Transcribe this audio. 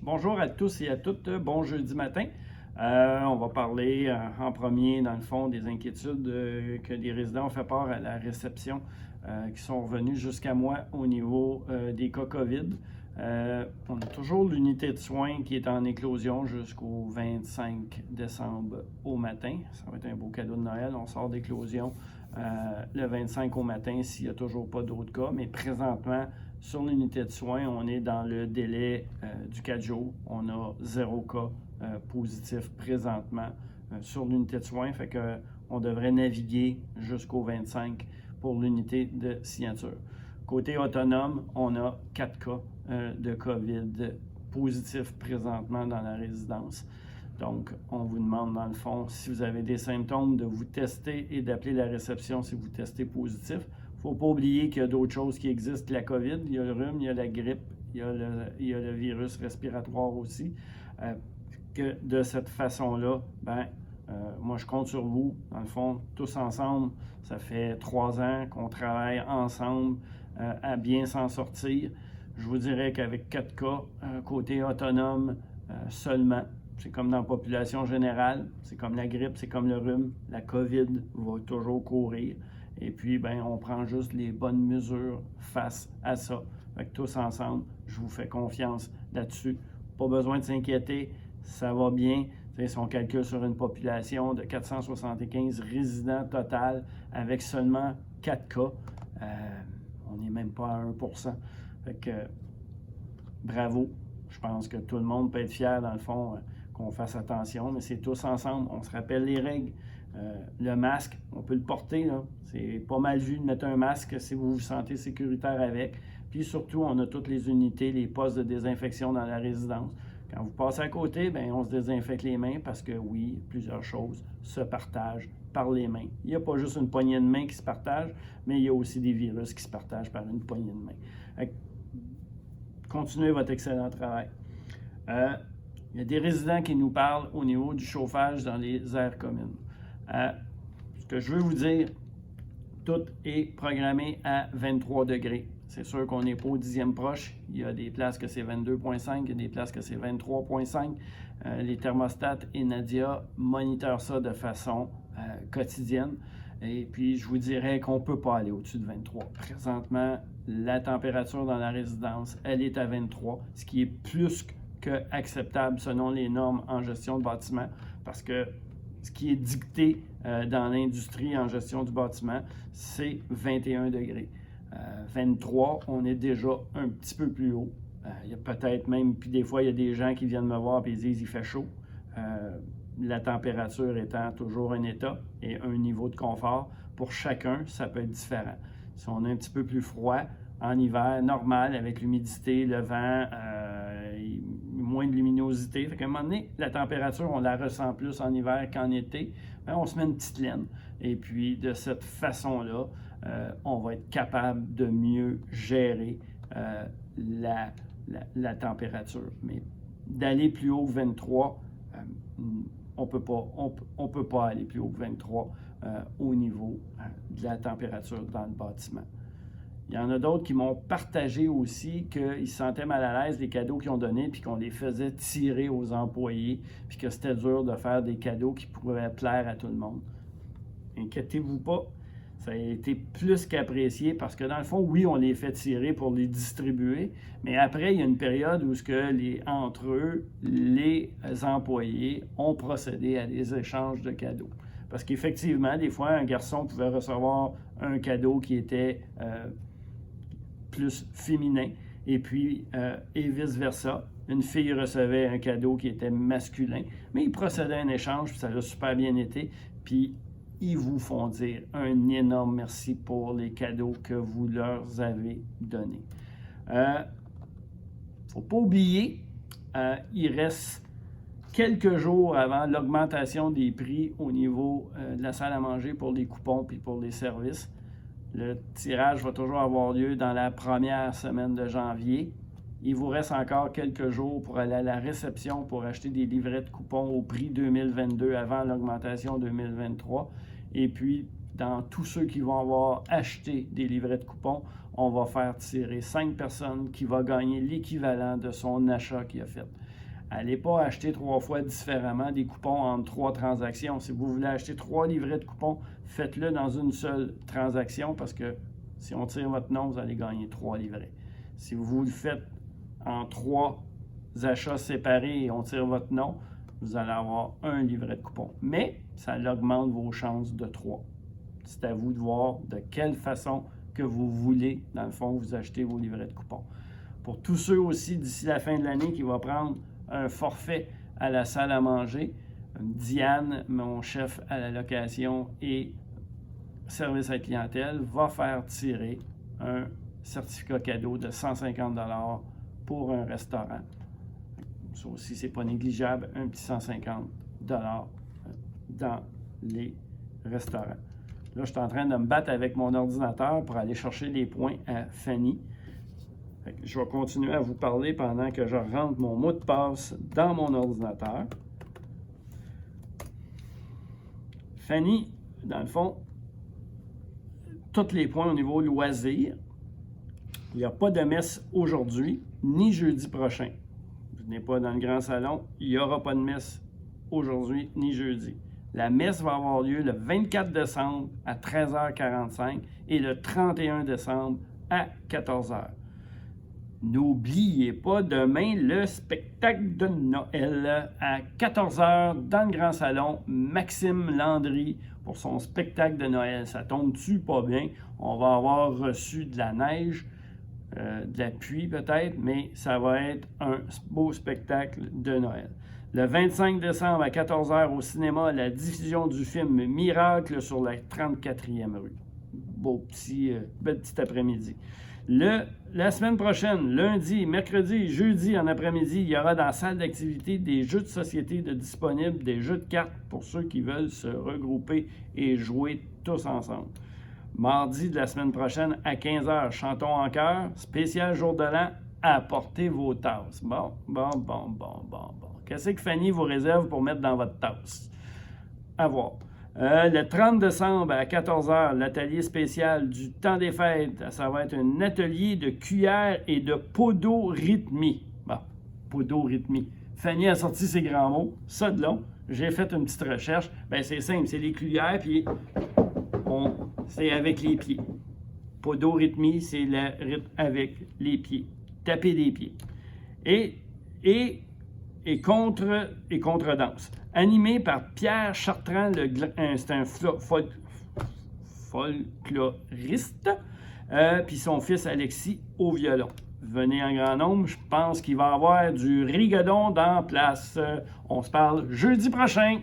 Bonjour à tous et à toutes. Bon jeudi matin. On va parler en premier, dans le fond, des inquiétudes que les résidents ont fait part à la réception qui sont revenus jusqu'à moi au niveau des cas COVID. On a toujours l'unité de soins qui est en éclosion jusqu'au 25 décembre au matin. Ça va être un beau cadeau de Noël. On sort d'éclosion le 25 au matin s'il n'y a toujours pas d'autres cas. Mais présentement, sur l'unité de soins, on est dans le délai du 4 jours. On a 0 cas positifs présentement sur l'unité de soins. Fait qu'on devrait naviguer jusqu'au 25 pour l'unité de signature. Côté autonome, on a 4 cas de COVID positifs présentement dans la résidence. Donc, on vous demande, dans le fond, si vous avez des symptômes, de vous tester et d'appeler la réception si vous testez positif. Il ne faut pas oublier qu'il y a d'autres choses qui existent que la COVID. Il y a le rhume, il y a la grippe, il y a le virus respiratoire aussi. Que de cette façon-là, moi, je compte sur vous. Dans le fond, tous ensemble, ça fait 3 ans qu'on travaille ensemble à bien s'en sortir. Je vous dirais qu'avec 4 cas, côté autonome seulement, c'est comme dans la population générale, c'est comme la grippe, c'est comme le rhume, la COVID va toujours courir. Et puis, on prend juste les bonnes mesures face à ça. Fait que tous ensemble, je vous fais confiance là-dessus. Pas besoin de s'inquiéter, ça va bien. Si on calcule sur une population de 475 résidents total avec seulement 4 cas, on n'est même pas à 1%. Fait que, bravo. Je pense que tout le monde peut être fier, dans le fond, qu'on fasse attention, mais c'est tous ensemble. On se rappelle les règles. Le masque, on peut le porter, là. C'est pas mal vu de mettre un masque si vous vous sentez sécuritaire avec. Puis surtout, on a toutes les unités, les postes de désinfection dans la résidence. Quand vous passez à côté, on se désinfecte les mains parce que oui, plusieurs choses se partagent par les mains. Il n'y a pas juste une poignée de main qui se partage, mais il y a aussi des virus qui se partagent par une poignée de main. Continuez votre excellent travail. Il y a des résidents qui nous parlent au niveau du chauffage dans les aires communes. Ce que je veux vous dire, tout est programmé à 23 degrés. C'est sûr qu'on n'est pas au 10e proche. Il y a des places que c'est 22,5, il y a des places que c'est 23,5. Les thermostats et Nadia monitorent ça de façon quotidienne. Et puis, je vous dirais qu'on ne peut pas aller au-dessus de 23. Présentement, la température dans la résidence, elle est à 23, ce qui est plus qu'acceptable selon les normes en gestion de bâtiment, parce que ce qui est dicté dans l'industrie en gestion du bâtiment, c'est 21 degrés. 23, on est déjà un petit peu plus haut. Il y a peut-être même, puis des fois, il y a des gens qui viennent me voir et ils disent il fait chaud. La température étant toujours un état et un niveau de confort, pour chacun, ça peut être différent. Si on est un petit peu plus froid, en hiver, normal, avec l'humidité, le vent, moins de luminosité. Fait qu'à un moment donné, la température, on la ressent plus en hiver qu'en été. On se met une petite laine. Et puis, de cette façon-là, on va être capable de mieux gérer la température. Mais d'aller plus haut que 23, on peut pas aller plus haut que 23 au niveau de la température dans le bâtiment. Il y en a d'autres qui m'ont partagé aussi qu'ils se sentaient mal à l'aise des cadeaux qu'ils ont donnés puis qu'on les faisait tirer aux employés puis que c'était dur de faire des cadeaux qui pourraient plaire à tout le monde. Inquiétez-vous pas, ça a été plus qu'apprécié parce que dans le fond, oui, on les fait tirer pour les distribuer, mais après, il y a une période où entre eux, les employés ont procédé à des échanges de cadeaux. Parce qu'effectivement, des fois, un garçon pouvait recevoir un cadeau qui était plus féminin, et puis et vice-versa. Une fille recevait un cadeau qui était masculin, mais ils procédaient à un échange, puis ça a super bien été, puis ils vous font dire un énorme merci pour les cadeaux que vous leur avez donnés. Faut pas oublier, il reste quelques jours avant l'augmentation des prix au niveau de la salle à manger pour les coupons puis pour les services. Le tirage va toujours avoir lieu dans la première semaine de janvier. Il vous reste encore quelques jours pour aller à la réception pour acheter des livrets de coupons au prix 2022 avant l'augmentation 2023. Et puis, dans tous ceux qui vont avoir acheté des livrets de coupons, on va faire tirer 5 personnes qui vont gagner l'équivalent de son achat qu'il a fait. Allez pas acheter 3 fois différemment des coupons entre 3 transactions. Si vous voulez acheter 3 livrets de coupons, faites-le dans une seule transaction parce que si on tire votre nom, vous allez gagner 3 livrets. Si vous le faites en 3 achats séparés et on tire votre nom, vous allez avoir un livret de coupons. Mais ça augmente vos chances de 3. C'est à vous de voir de quelle façon que vous voulez, dans le fond, vous acheter vos livrets de coupons. Pour tous ceux aussi, d'ici la fin de l'année, qui vont prendre un forfait à la salle à manger, Diane, mon chef à la location et service à la clientèle, va faire tirer un certificat cadeau de 150 $ pour un restaurant. Ça aussi, c'est pas négligeable, un petit 150 $ dans les restaurants. Là, je suis en train de me battre avec mon ordinateur pour aller chercher les points à Fanny. Je vais continuer à vous parler pendant que je rentre mon mot de passe dans mon ordinateur. Fanny, dans le fond, tous les points au niveau loisirs. Il n'y a pas de messe aujourd'hui, ni jeudi prochain. Vous n'êtes pas dans le grand salon, il n'y aura pas de messe aujourd'hui, ni jeudi. La messe va avoir lieu le 24 décembre à 13h45 et le 31 décembre à 14h. N'oubliez pas demain le spectacle de Noël à 14h dans le Grand Salon. Maxime Landry pour son spectacle de Noël. Ça tombe-tu pas bien? On va avoir reçu de la neige, de la pluie peut-être, mais ça va être un beau spectacle de Noël. Le 25 décembre à 14h au cinéma, la diffusion du film Miracle sur la 34e rue. Bel petit après-midi. La semaine prochaine, lundi, mercredi, jeudi en après-midi, il y aura dans la salle d'activité des jeux de société disponibles, des jeux de cartes pour ceux qui veulent se regrouper et jouer tous ensemble. Mardi de la semaine prochaine à 15h, chantons en chœur, spécial jour de l'an, apportez vos tasses. Bon. Qu'est-ce que Fanny vous réserve pour mettre dans votre tasse? À voir. Le 30 décembre à 14h, l'atelier spécial du temps des fêtes, ça va être un atelier de cuillère et de podorythmie. Bon, podorythmie. Fanny a sorti ses grands mots, ça de long. J'ai fait une petite recherche. Bien, c'est simple, c'est les cuillères, puis c'est avec les pieds. Podorythmie, c'est le rythme avec les pieds. Taper des pieds. Et contre-danse. Animé par Pierre Chartrand, c'est un folkloriste, puis son fils Alexis au violon. Venez en grand nombre, je pense qu'il va y avoir du rigodon dans place. On se parle jeudi prochain.